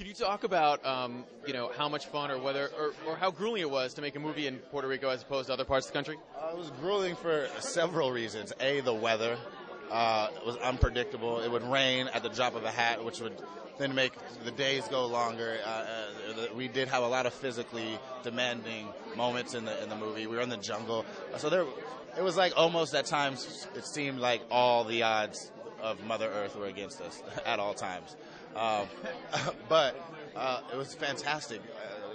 Can you talk about, how much fun or whether or how grueling it was to make a movie in Puerto Rico as opposed to other parts of the country? It was grueling for several reasons. A, the weather was unpredictable. It would rain at the drop of a hat, which would then make the days go longer. We did have a lot of physically demanding moments in the movie. We were in the jungle, so it was like almost at times it seemed like all the odds of Mother Earth were against us at all times. But it was fantastic.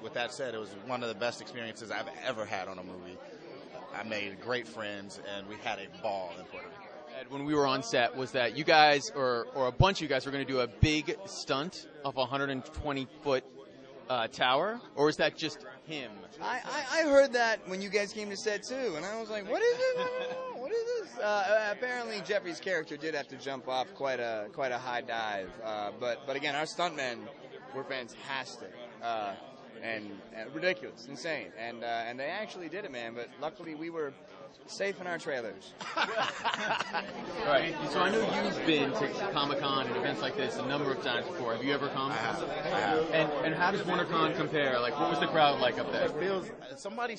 With that said, it was one of the best experiences I've ever had on a movie. I made great friends, and we had a ball in Puerto Rico. Ed, when we were on set, was that you guys or a bunch of you guys were going to do a big stunt of a 120-foot tower, or was that just him? I heard that when you guys came to set too, and I was like, what is this? What is this? Apparently Jeffrey's character did have to jump off quite a high dive, but again, our stuntmen were fantastic and ridiculous, insane, and they actually did it, man. But luckily we were safe in our trailers. Right. So I know you've been to Comic-Con and events like this a number of times before. Have you ever come? I have. And how does WonderCon compare? Like, what was the crowd like up there? Somebody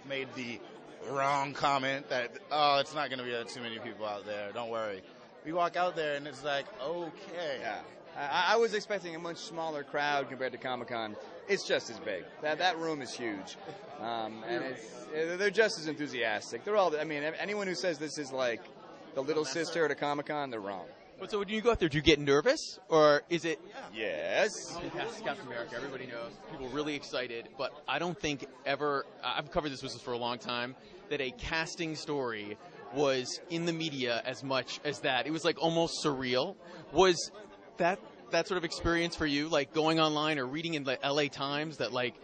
made the wrong comment that, it's not going to be too many people out there. Don't worry. We walk out there and it's like, okay. Yeah. I was expecting a much smaller crowd compared to Comic-Con. It's just as big. That room is huge. And they're just as enthusiastic. They're all, anyone who says this is like the little sister at a Comic-Con, they're wrong. But so when you go out there, do you get nervous? Or is it... Yes. Captain America, everybody knows. People really excited. But I don't think ever... I've covered this business for a long time, that a casting story was in the media as much as that. It was like almost surreal. Was that sort of experience for you, like going online or reading in the LA Times that like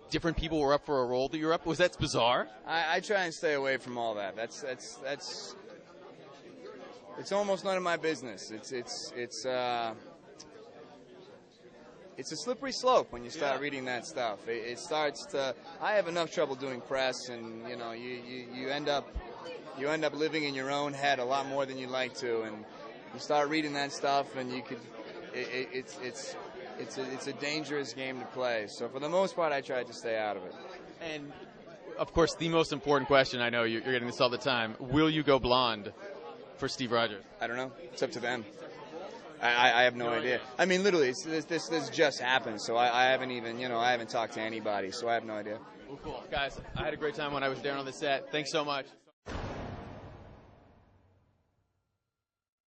different people were up for a role that you're up? Was that bizarre? I try and stay away from all that. That's it's almost none of my business. It's a slippery slope when you start reading that stuff. It starts to. I have enough trouble doing press, and you end up living in your own head a lot more than you like to, and you start reading that stuff, and you could. It's a dangerous game to play. So for the most part, I try to stay out of it. And of course, the most important question, I know you're getting this all the time: will you go blonde for Steve Rogers? I don't know. It's up to them. I have no idea. I mean, literally, this just happened. So I haven't even I haven't talked to anybody. So I have no idea. Well, cool, guys. I had a great time when I was there on the set. Thanks so much.